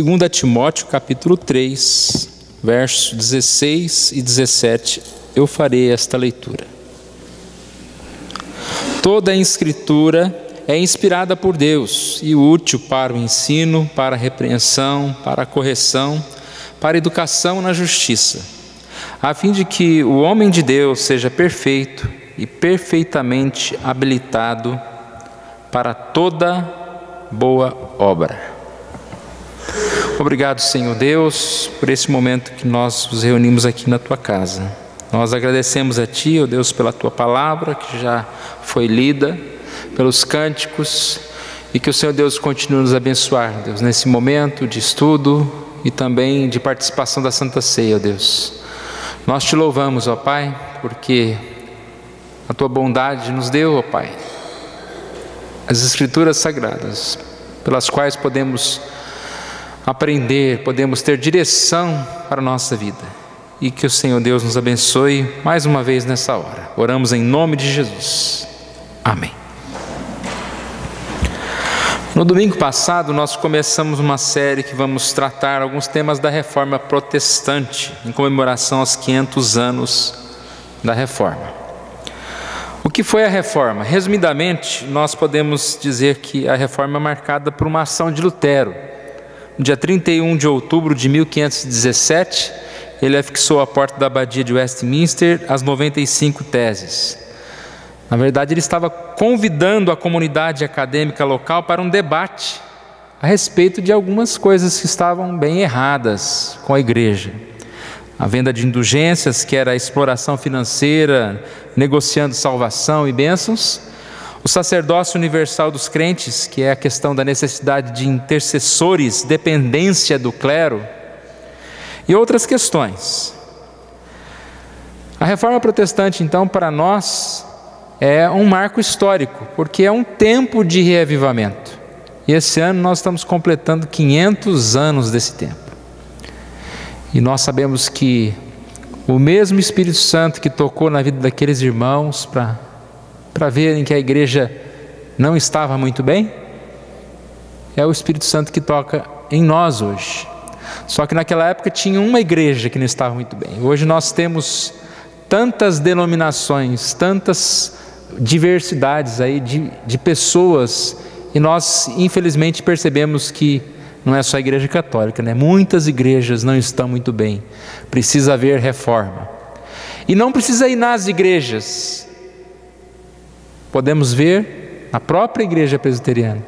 2 Timóteo capítulo 3, versos 16 e 17, eu farei esta leitura. Toda a Escritura é inspirada por Deus e útil para o ensino, para a repreensão, para a correção, para a educação na justiça, a fim de que o homem de Deus seja perfeito e perfeitamente habilitado para toda boa obra. Obrigado, Senhor Deus, por esse momento que nós nos reunimos aqui na Tua casa. Nós agradecemos a Ti, ó Deus, pela Tua palavra que já foi lida, pelos cânticos, e que o Senhor Deus continue nos abençoar, Deus, nesse momento de estudo e também de participação da Santa Ceia, ó Deus. Nós Te louvamos, ó Pai, porque a Tua bondade nos deu, ó Pai, as Escrituras Sagradas, pelas quais podemos aprender, podemos ter direção para a nossa vida. E que o Senhor Deus nos abençoe mais uma vez nessa hora. Oramos em nome de Jesus. Amém. No domingo passado nós começamos uma série que vamos tratar alguns temas da Reforma Protestante, em comemoração aos 500 anos da Reforma. O que foi a Reforma? Resumidamente, nós podemos dizer que a Reforma é marcada por uma ação de Lutero. No dia 31 de outubro de 1517, ele afixou à porta da abadia de Westminster as 95 teses. Na verdade, ele estava convidando a comunidade acadêmica local para um debate a respeito de algumas coisas que estavam bem erradas com a igreja. A venda de indulgências, que era a exploração financeira, negociando salvação e bênçãos. O sacerdócio universal dos crentes, que é a questão da necessidade de intercessores, dependência do clero, e outras questões. A Reforma Protestante, então, para nós, é um marco histórico, porque é um tempo de reavivamento. E esse ano nós estamos completando 500 anos desse tempo. E nós sabemos que o mesmo Espírito Santo que tocou na vida daqueles irmãos para verem que a igreja não estava muito bem, é o Espírito Santo que toca em nós hoje. Só que naquela época tinha uma igreja que não estava muito bem. Hoje nós temos tantas denominações, tantas diversidades aí de pessoas, e nós infelizmente percebemos que não é só a igreja católica, né? Muitas igrejas não estão muito bem. Precisa haver reforma. E não precisa ir nas igrejas. Podemos ver na própria igreja presbiteriana.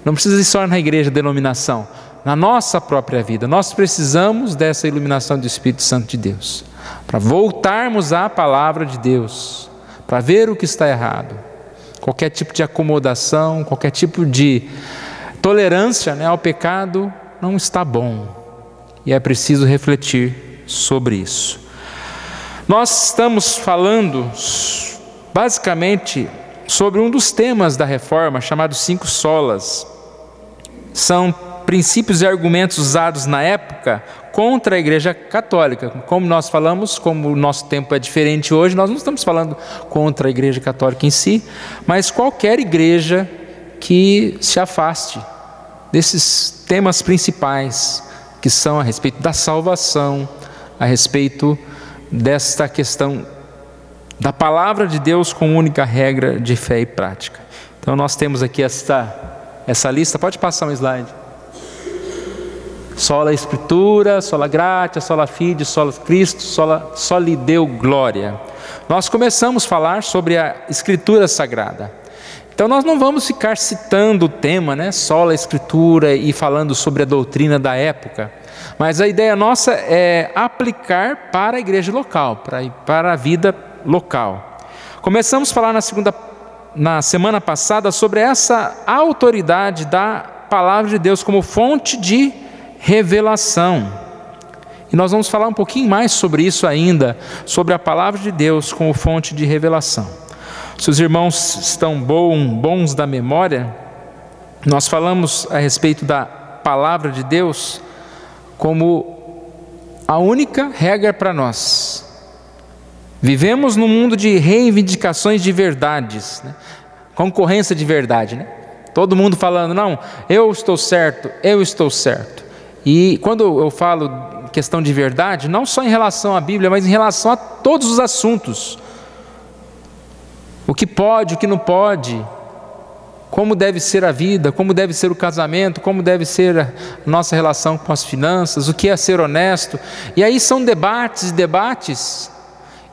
Não precisa ir só na igreja denominação. Na nossa própria vida, nós precisamos dessa iluminação do Espírito Santo de Deus, para voltarmos à palavra de Deus, para ver o que está errado. Qualquer tipo de acomodação, qualquer tipo de tolerância, né, ao pecado não está bom. E é preciso refletir sobre isso. Nós estamos falando basicamente sobre um dos temas da Reforma, chamado 5 solas. São princípios e argumentos usados na época contra a Igreja Católica. Como nós falamos, como o nosso tempo é diferente hoje, nós não estamos falando contra a Igreja Católica em si, mas qualquer igreja que se afaste desses temas principais, que são a respeito da salvação, a respeito desta questão da palavra de Deus como única regra de fé e prática. Então nós temos aqui essa lista. Pode passar um slide. Sola Escritura, sola gratia, sola fide, sola Cristo, soli Deo glória. Nós começamos a falar sobre a Escritura Sagrada. Então nós não vamos ficar citando o tema, né, sola Escritura, e falando sobre a doutrina da época. Mas a ideia nossa é aplicar para a igreja local, para a vida local. Começamos a falar na semana passada sobre essa autoridade da palavra de Deus como fonte de revelação. E nós vamos falar um pouquinho mais sobre isso ainda, sobre a palavra de Deus como fonte de revelação. Se os irmãos estão bons da memória, nós falamos a respeito da palavra de Deus como a única regra para nós. Vivemos num mundo de reivindicações de verdades, né? Concorrência de verdade, né? Todo mundo falando, não, eu estou certo, eu estou certo. E quando eu falo questão de verdade, não só em relação à Bíblia, mas em relação a todos os assuntos. O que pode, o que não pode, como deve ser a vida, como deve ser o casamento, como deve ser a nossa relação com as finanças, o que é ser honesto. E aí são debates e debates,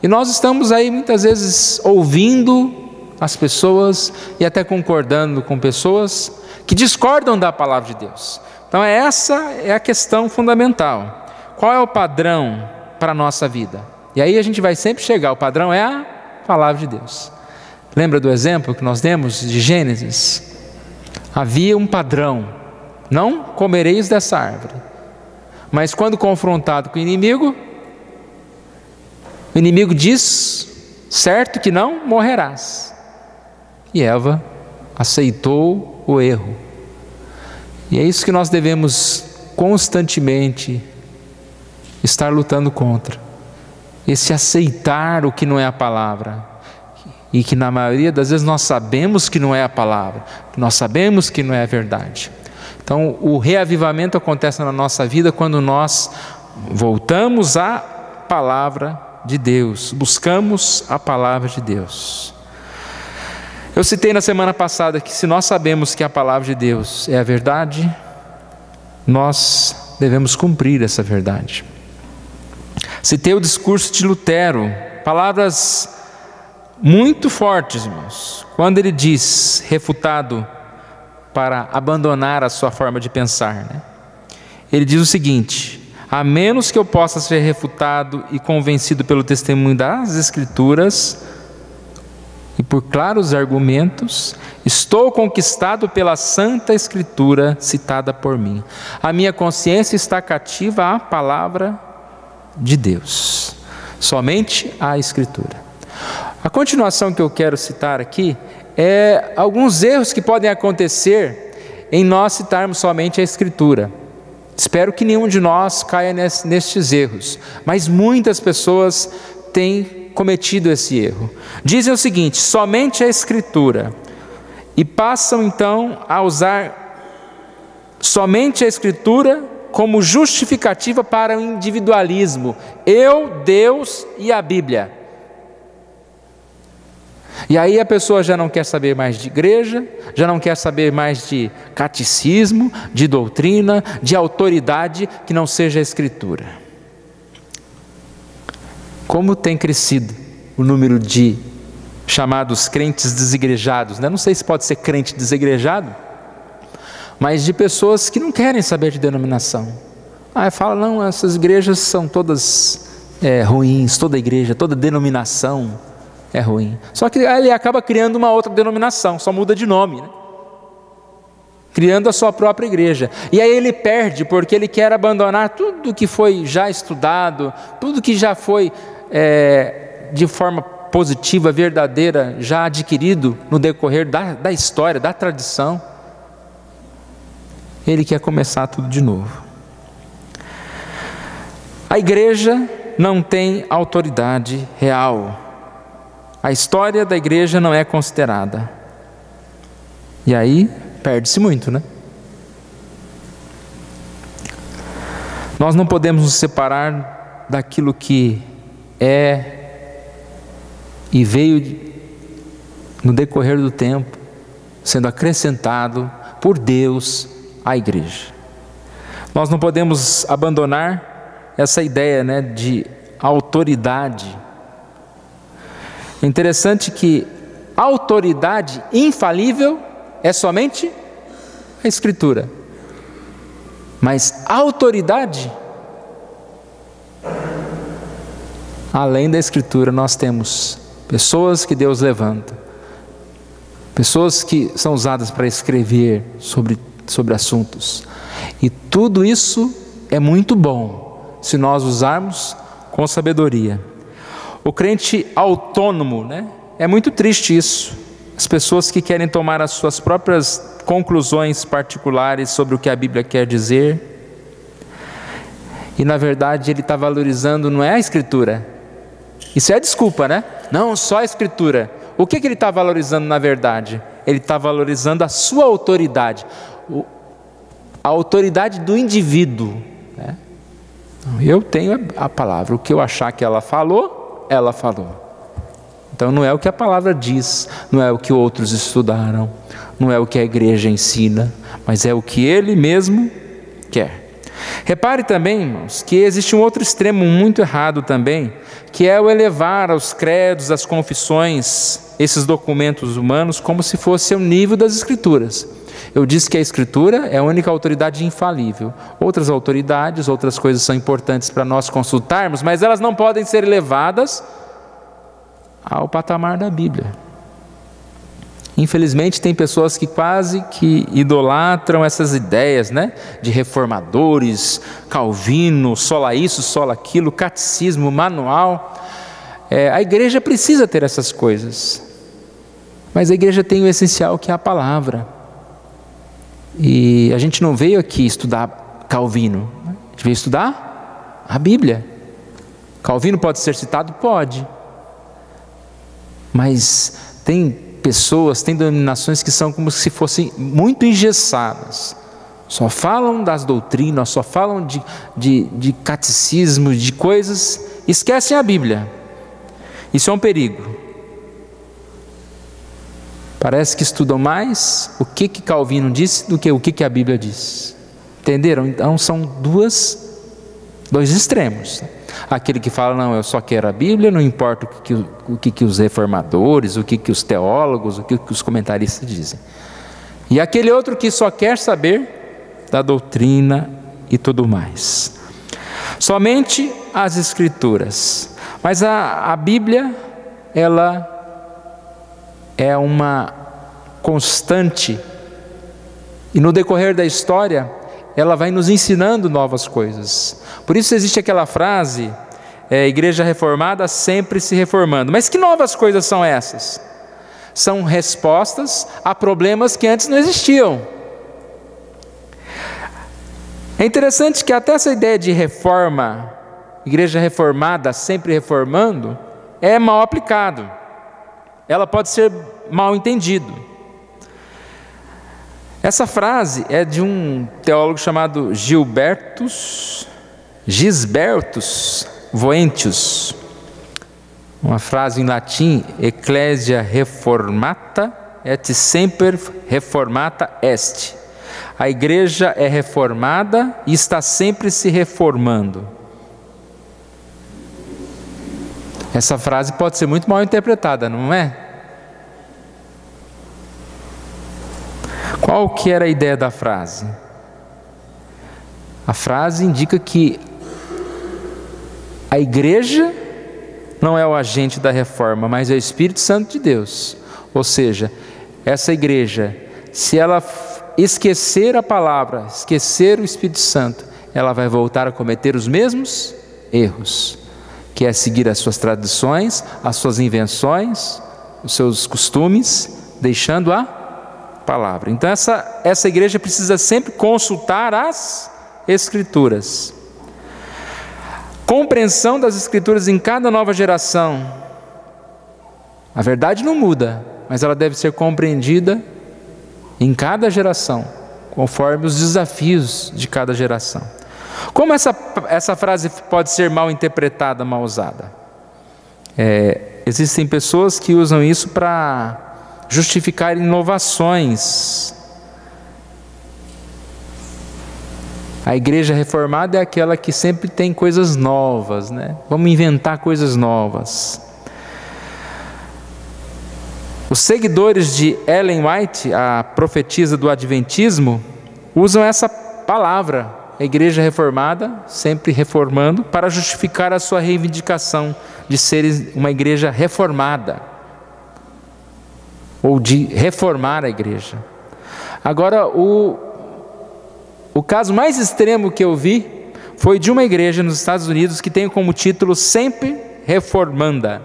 e nós estamos aí muitas vezes ouvindo as pessoas e até concordando com pessoas que discordam da palavra de Deus. Então essa é a questão fundamental. Qual é o padrão para a nossa vida? E aí a gente vai sempre chegar, o padrão é a palavra de Deus. Lembra do exemplo que nós demos de Gênesis? Havia um padrão: não comereis dessa árvore. Mas quando confrontado com o inimigo diz: certo que não morrerás. E Eva aceitou o erro. E é isso que nós devemos constantemente estar lutando contra. Esse aceitar o que não é a palavra. E que na maioria das vezes nós sabemos que não é a palavra, nós sabemos que não é a verdade. Então o reavivamento acontece na nossa vida quando nós voltamos à palavra de Deus, buscamos a palavra de Deus. Eu citei na semana passada que se nós sabemos que a palavra de Deus é a verdade, nós devemos cumprir essa verdade. Citei o discurso de Lutero, palavras muito fortes, irmãos, quando ele diz, refutado para abandonar a sua forma de pensar, né? Ele diz o seguinte: a menos que eu possa ser refutado e convencido pelo testemunho das Escrituras e por claros argumentos, estou conquistado pela Santa Escritura citada por mim. A minha consciência está cativa à palavra de Deus, somente à Escritura. A continuação que eu quero citar aqui é alguns erros que podem acontecer em nós citarmos somente a Escritura. Espero que nenhum de nós caia nestes erros, mas muitas pessoas têm cometido esse erro. Dizem o seguinte: somente a Escritura, e passam então a usar somente a Escritura como justificativa para o individualismo. Eu, Deus e a Bíblia. E aí a pessoa já não quer saber mais de igreja, já não quer saber mais de catecismo, de doutrina, de autoridade que não seja a Escritura. Como tem crescido o número de chamados crentes desigrejados, né? Não sei se pode ser crente desigrejado, mas de pessoas que não querem saber de denominação. Fala, não, essas igrejas são todas ruins, toda igreja, toda denominação é ruim. Só que ele acaba criando uma outra denominação, só muda de nome, né? Criando a sua própria igreja. E aí ele perde, porque ele quer abandonar tudo que foi já estudado, tudo que já foi de forma positiva, verdadeira, já adquirido no decorrer da história, da tradição. Ele quer começar tudo de novo. A igreja não tem autoridade real. A história da igreja não é considerada. E aí perde-se muito, né? Nós não podemos nos separar daquilo que é e veio no decorrer do tempo, sendo acrescentado por Deus à igreja. Nós não podemos abandonar essa ideia, né, de autoridade. É interessante que a autoridade infalível é somente a Escritura, mas a autoridade, além da Escritura, nós temos pessoas que Deus levanta, pessoas que são usadas para escrever sobre assuntos, e tudo isso é muito bom se nós usarmos com sabedoria. O crente autônomo, né? É muito triste isso. As pessoas que querem tomar as suas próprias conclusões particulares sobre o que a Bíblia quer dizer. E na verdade ele está valorizando, não é a Escritura. Isso é desculpa, né? Não, só a Escritura. O que ele está valorizando na verdade? Ele está valorizando a sua autoridade. a autoridade do indivíduo, né? Eu tenho a palavra, o que eu achar que ela falou, ela falou. Então não é o que a palavra diz, não é o que outros estudaram, não é o que a igreja ensina, mas é o que ele mesmo quer. Repare também, irmãos, que existe um outro extremo muito errado também, que é o elevar aos credos, às confissões, esses documentos humanos como se fosse o nível das Escrituras. Eu disse que a Escritura é a única autoridade infalível. Outras autoridades, outras coisas são importantes para nós consultarmos, mas elas não podem ser elevadas ao patamar da Bíblia. Infelizmente tem pessoas que quase que idolatram essas ideias, né? De reformadores, Calvino, sola isso, sola aquilo, catecismo, manual. A igreja precisa ter essas coisas, mas a igreja tem o essencial, que é a palavra. E a gente não veio aqui estudar Calvino, a gente veio estudar a Bíblia. Calvino pode ser citado? Pode. Mas tem pessoas, tem denominações que são como se fossem muito engessadas. Só falam das doutrinas, só falam de catecismo, de coisas, esquecem a Bíblia. Isso é um perigo. Parece que estudam mais o que Calvino disse do que o que a Bíblia diz. Entenderam? Então são dois extremos. Aquele que fala, não, eu só quero a Bíblia, não importa o que os reformadores, o que os teólogos, o que os comentaristas dizem. E aquele outro que só quer saber da doutrina e tudo mais. Somente as Escrituras. Mas a Bíblia, ela é uma constante, e no decorrer da história, ela vai nos ensinando novas coisas. Por isso existe aquela frase, igreja reformada sempre se reformando. Mas que novas coisas são essas? São respostas a problemas que antes não existiam. É interessante que até essa ideia de reforma, igreja reformada sempre reformando, é mal aplicado. Ela pode ser mal entendido. Essa frase é de um teólogo chamado Gisbertus Voentius. Uma frase em latim, Ecclesia reformata et semper reformata est. A igreja é reformada e está sempre se reformando. Essa frase pode ser muito mal interpretada, não é? Qual que era a ideia da frase? A frase indica que a igreja não é o agente da reforma, mas é o Espírito Santo de Deus. Ou seja, essa igreja, se ela esquecer a palavra, esquecer o Espírito Santo, ela vai voltar a cometer os mesmos erros, que é seguir as suas tradições, as suas invenções, os seus costumes, deixando a palavra. Então essa igreja precisa sempre consultar as Escrituras. Compreensão das Escrituras em cada nova geração. A verdade não muda, mas ela deve ser compreendida em cada geração, conforme os desafios de cada geração. Como essa frase pode ser mal interpretada, mal usada? Existem pessoas que usam isso para justificar inovações. A igreja reformada é aquela que sempre tem coisas novas, né? Vamos inventar coisas novas. Os seguidores de Ellen White, a profetisa do Adventismo, usam essa palavra, a igreja reformada, sempre reformando, para justificar a sua reivindicação de ser uma igreja reformada, ou de reformar a igreja. Agora, o caso mais extremo que eu vi foi de uma igreja nos Estados Unidos que tem como título Sempre Reformanda.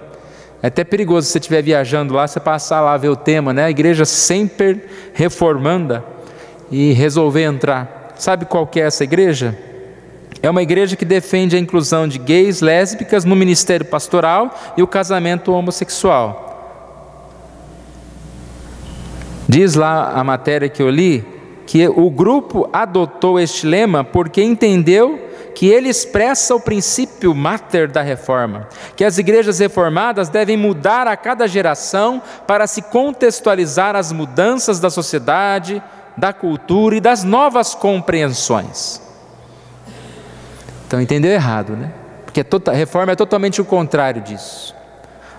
É até perigoso se você estiver viajando lá, você passar lá, ver o tema, né? A igreja Sempre Reformanda, e resolver entrar. Sabe qual que é essa igreja? É uma igreja que defende a inclusão de gays, lésbicas no ministério pastoral e o casamento homossexual. Diz lá a matéria que eu li, que o grupo adotou este lema porque entendeu que ele expressa o princípio mater da reforma, que as igrejas reformadas devem mudar a cada geração para se contextualizar às mudanças da sociedade, da cultura e das novas compreensões. Então entendeu errado, né? Porque a reforma é totalmente o contrário disso.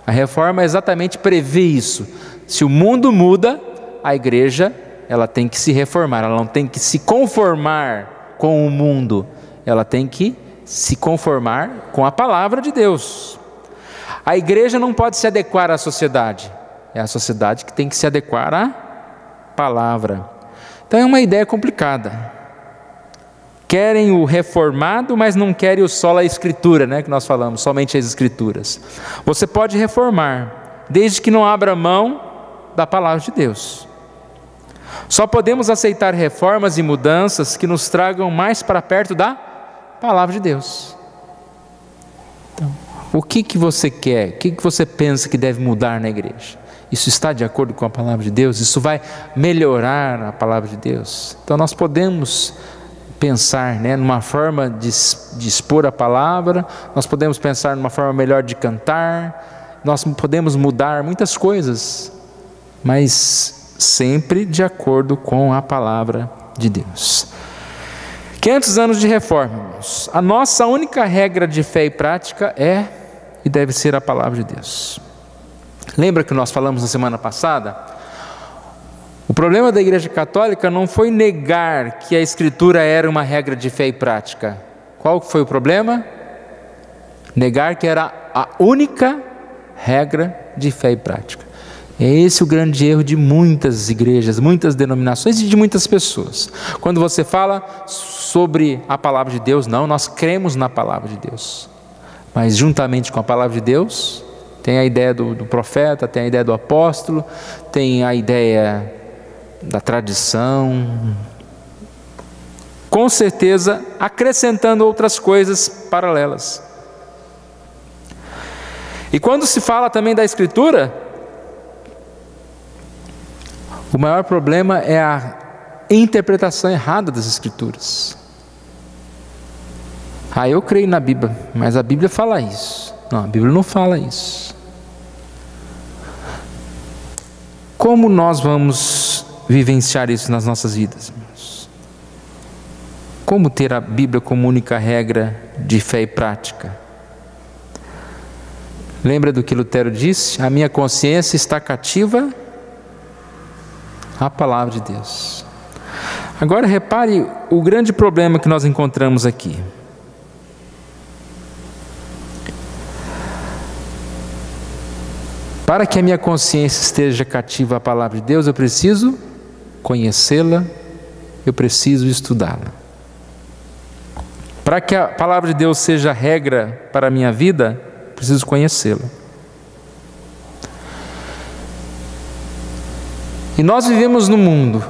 A reforma exatamente prevê isso. Se o mundo muda, a igreja ela tem que se reformar, ela não tem que se conformar com o mundo, ela tem que se conformar com a palavra de Deus. A igreja não pode se adequar à sociedade, é a sociedade que tem que se adequar à palavra. Então é uma ideia complicada. Querem o reformado, mas não querem o sola escritura, né, que nós falamos, somente as escrituras. Você pode reformar, desde que não abra mão da palavra de Deus. Só podemos aceitar reformas e mudanças que nos tragam mais para perto da palavra de Deus. Então, o que você quer? O que você pensa que deve mudar na igreja? Isso está de acordo com a palavra de Deus? Isso vai melhorar a palavra de Deus? Então nós podemos pensar, né, numa forma de expor a palavra, nós podemos pensar numa forma melhor de cantar, nós podemos mudar muitas coisas, mas sempre de acordo com a palavra de Deus. 500 anos de reforma, irmãos. A nossa única regra de fé e prática é e deve ser a palavra de Deus. Lembra que nós falamos na semana passada? O problema da Igreja Católica não foi negar que a Escritura era uma regra de fé e prática. Qual foi o problema? Negar que era a única regra de fé e prática. É esse o grande erro de muitas igrejas, muitas denominações e de muitas pessoas. Quando você fala sobre a palavra de Deus, não, nós cremos na palavra de Deus. Mas juntamente com a palavra de Deus, tem a ideia do profeta, tem a ideia do apóstolo, tem a ideia da tradição, com certeza acrescentando outras coisas paralelas. E quando se fala também da Escritura, o maior problema é a interpretação errada das Escrituras. Eu creio na Bíblia, mas a Bíblia fala isso. Não, a Bíblia não fala isso. Como nós vamos vivenciar isso nas nossas vidas, irmãos? Como ter a Bíblia como única regra de fé e prática? Lembra do que Lutero disse? A minha consciência está cativa à palavra de Deus. Agora repare o grande problema que nós encontramos aqui. Para que a minha consciência esteja cativa à palavra de Deus, eu preciso conhecê-la, eu preciso estudá-la. Para que a palavra de Deus seja regra para a minha vida, eu preciso conhecê-la. E nós vivemos num mundo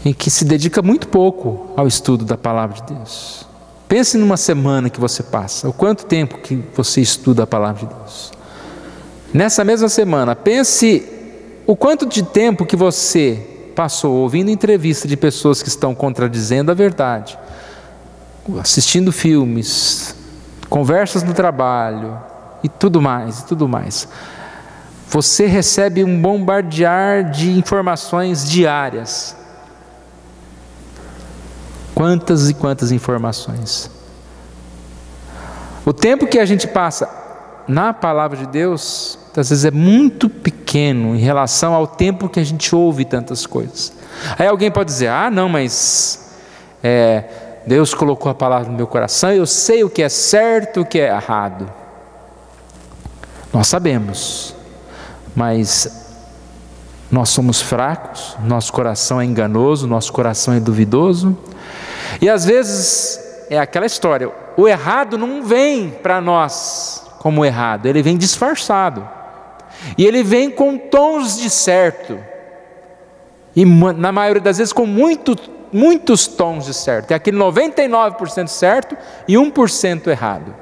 em que se dedica muito pouco ao estudo da palavra de Deus. Pense numa semana que você passa, o quanto tempo que você estuda a palavra de Deus. Nessa mesma semana, pense o quanto de tempo que você passou ouvindo entrevistas de pessoas que estão contradizendo a verdade, assistindo filmes, conversas no trabalho e tudo mais, e tudo mais. Você recebe um bombardear de informações diárias. Quantas e quantas informações. O tempo que a gente passa na palavra de Deus, às vezes é muito pequeno em relação ao tempo que a gente ouve tantas coisas. Aí alguém pode dizer, não, mas Deus colocou a palavra no meu coração, eu sei o que é certo, o que é errado. Nós sabemos, mas nós somos fracos, nosso coração é enganoso, nosso coração é duvidoso, e às vezes é aquela história, o errado não vem para nós como errado, ele vem disfarçado, e ele vem com tons de certo, e na maioria das vezes com muitos tons de certo, é aquele 99% certo e 1% errado.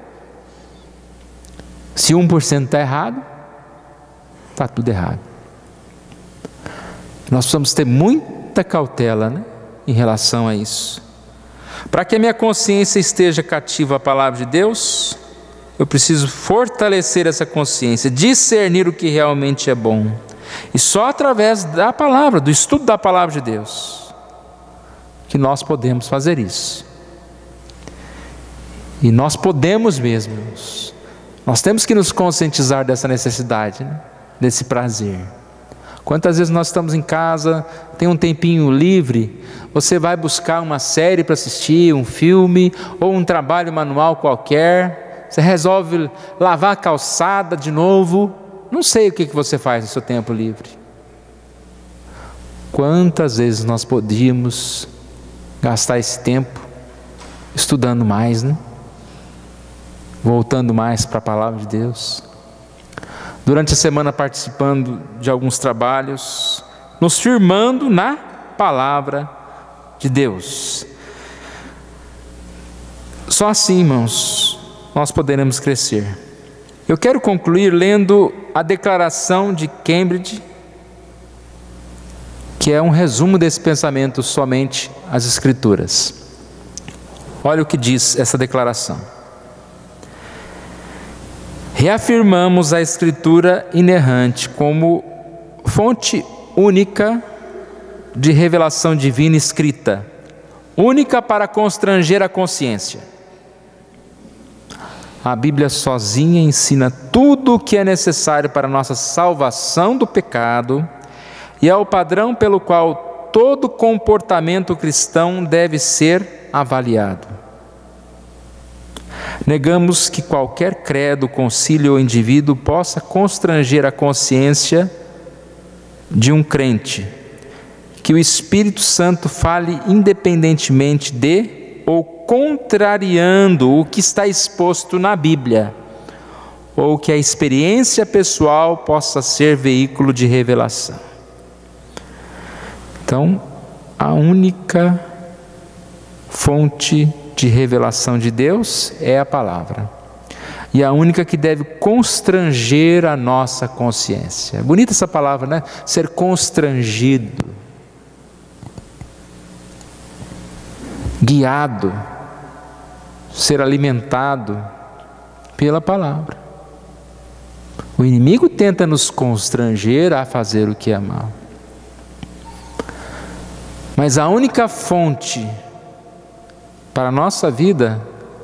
Se 1% está errado, está tudo errado. Nós precisamos ter muito muita cautela, né, em relação a isso. Para que a minha consciência esteja cativa à palavra de Deus, eu preciso fortalecer essa consciência, discernir o que realmente é bom. E só através da palavra, do estudo da palavra de Deus, que nós podemos fazer isso. E nós podemos mesmo. Nós temos que nos conscientizar dessa necessidade, né? Desse prazer. Quantas vezes nós estamos em casa, tem um tempinho livre, você vai buscar uma série para assistir, um filme, ou um trabalho manual qualquer, você resolve lavar a calçada de novo, não sei o que você faz no seu tempo livre. Quantas vezes nós podíamos gastar esse tempo estudando mais, né? Voltando mais para a palavra de Deus. Durante a semana participando de alguns trabalhos, nos firmando na palavra de Deus. Só assim, irmãos, nós poderemos crescer. Eu quero concluir lendo a declaração de Cambridge, que é um resumo desse pensamento somente as Escrituras. Olha o que diz essa declaração. Reafirmamos a Escritura inerrante como fonte única de revelação divina escrita, única para constranger a consciência. A Bíblia sozinha ensina tudo o que é necessário para a nossa salvação do pecado e é o padrão pelo qual todo comportamento cristão deve ser avaliado. Negamos que qualquer credo, concílio ou indivíduo possa constranger a consciência de um crente, que o Espírito Santo fale independentemente de ou contrariando o que está exposto na Bíblia, ou que a experiência pessoal possa ser veículo de revelação. Então, a única fonte de revelação de Deus é a palavra, e a única que deve constranger a nossa consciência. É bonita essa palavra, né? Ser constrangido, guiado, ser alimentado pela palavra. O inimigo tenta nos constranger a fazer o que é mal, mas a única fonte para a nossa vida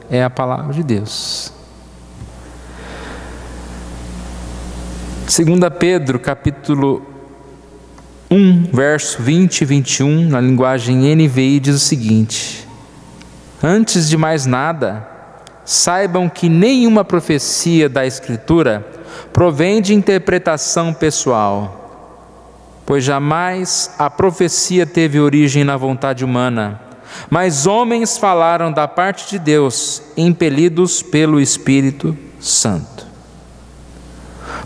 é a palavra de Deus. 2 Pedro capítulo 1, verso 20 e 21, na linguagem NVI, diz o seguinte: antes de mais nada, saibam que nenhuma profecia da Escritura provém de interpretação pessoal, pois jamais a profecia teve origem na vontade humana, mas homens falaram da parte de Deus, impelidos pelo Espírito Santo.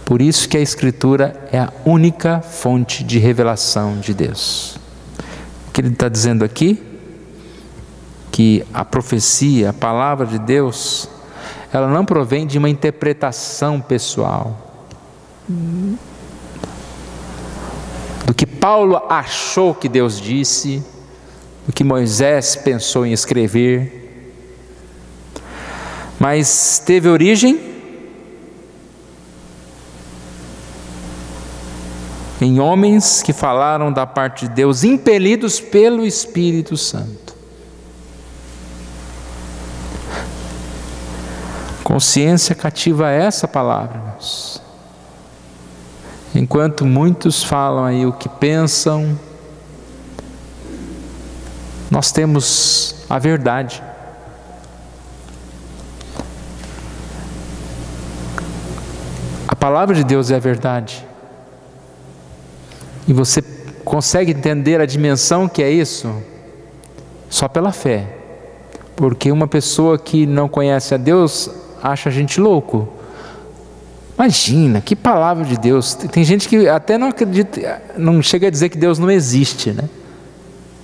Por isso que a Escritura é a única fonte de revelação de Deus. O que ele está dizendo aqui? Que a profecia, a palavra de Deus, ela não provém de uma interpretação pessoal, do que Paulo achou que Deus disse, do que Moisés pensou em escrever, mas teve origem em homens que falaram da parte de Deus, impelidos pelo Espírito Santo. Consciência cativa essa palavra, irmãos. Enquanto muitos falam aí o que pensam, nós temos a verdade. A palavra de Deus é a verdade. E você consegue entender a dimensão que é isso? Só pela fé. Porque uma pessoa que não conhece a Deus acha a gente louco. Imagina, que palavra de Deus. Tem gente que até não acredita, não chega a dizer que Deus não existe, né?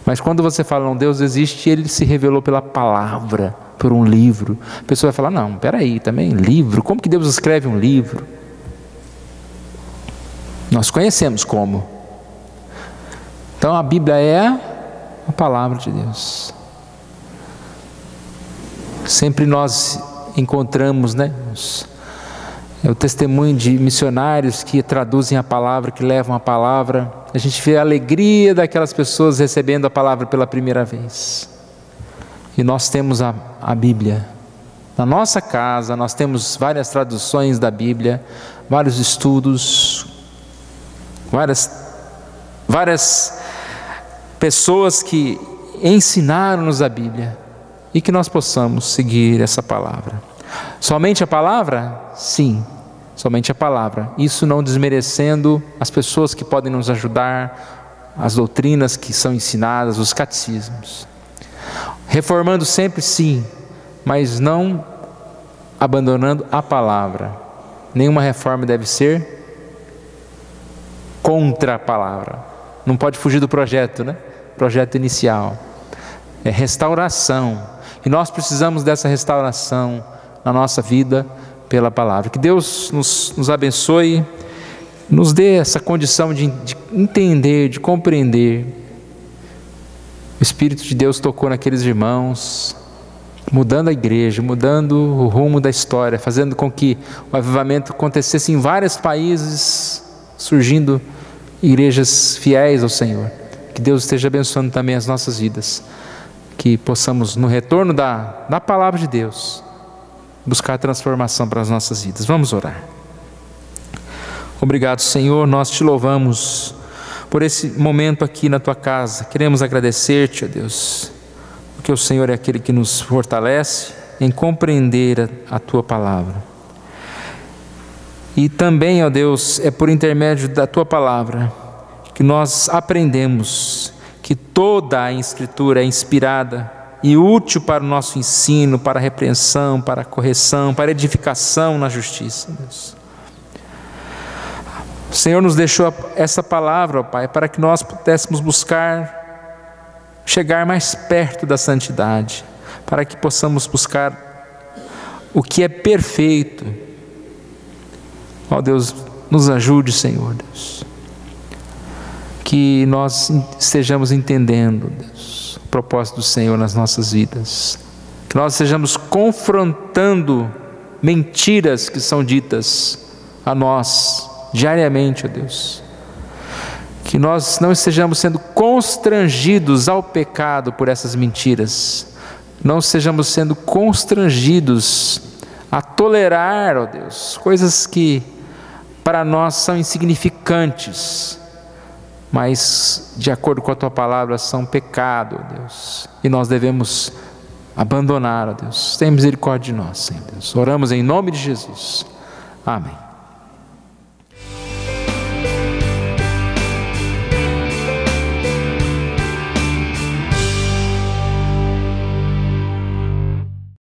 Mas quando você fala, não, Deus existe, Ele se revelou pela palavra, por um livro. A pessoa vai falar, não, peraí, também livro, como que Deus escreve um livro? Nós conhecemos como. Então a Bíblia é a palavra de Deus. Sempre nós encontramos, né, o testemunho de missionários que traduzem a palavra, que levam a palavra. A gente vê a alegria daquelas pessoas recebendo a palavra pela primeira vez. E nós temos a Bíblia. Na nossa casa nós temos várias traduções da Bíblia, vários estudos, várias pessoas que ensinaram-nos a Bíblia, e que nós possamos seguir essa palavra. Somente a palavra? Sim, somente a palavra. Isso não desmerecendo as pessoas que podem nos ajudar, as doutrinas que são ensinadas, os catecismos. Reformando sempre, sim, mas não abandonando a palavra. Nenhuma reforma deve ser contra a palavra. Não pode fugir do projeto, né? Projeto inicial. É restauração. E nós precisamos dessa restauração na nossa vida pela palavra. Que Deus nos abençoe, nos dê essa condição de entender, de compreender. O Espírito de Deus tocou naqueles irmãos, mudando a igreja, mudando o rumo da história, fazendo com que o avivamento acontecesse em vários países, surgindo igrejas fiéis ao Senhor. Que Deus esteja abençoando também as nossas vidas, que possamos, no retorno da palavra de Deus, buscar transformação para as nossas vidas. Vamos orar. Obrigado, Senhor, nós te louvamos por esse momento aqui na tua casa. Queremos agradecer-te, ó Deus, porque o Senhor é aquele que nos fortalece em compreender a tua palavra. E também, ó Deus, é por intermédio da tua palavra que nós aprendemos que toda a Escritura é inspirada e útil para o nosso ensino, para a repreensão, para a correção, para a edificação na justiça, Deus. O Senhor nos deixou essa palavra, ó Pai, para que nós pudéssemos buscar chegar mais perto da santidade, para que possamos buscar o que é perfeito. Ó Deus, nos ajude, Senhor, Deus, que nós estejamos entendendo, Deus, o propósito do Senhor nas nossas vidas, que nós estejamos confrontando mentiras que são ditas a nós diariamente, ó Deus, que nós não estejamos sendo constrangidos ao pecado por essas mentiras, não estejamos sendo constrangidos a tolerar, ó Deus, coisas que para nós são insignificantes, mas de acordo com a tua palavra são pecado, ó Deus, e nós devemos abandonar, ó Deus. Tem misericórdia de nós, Senhor Deus. Oramos em nome de Jesus. Amém.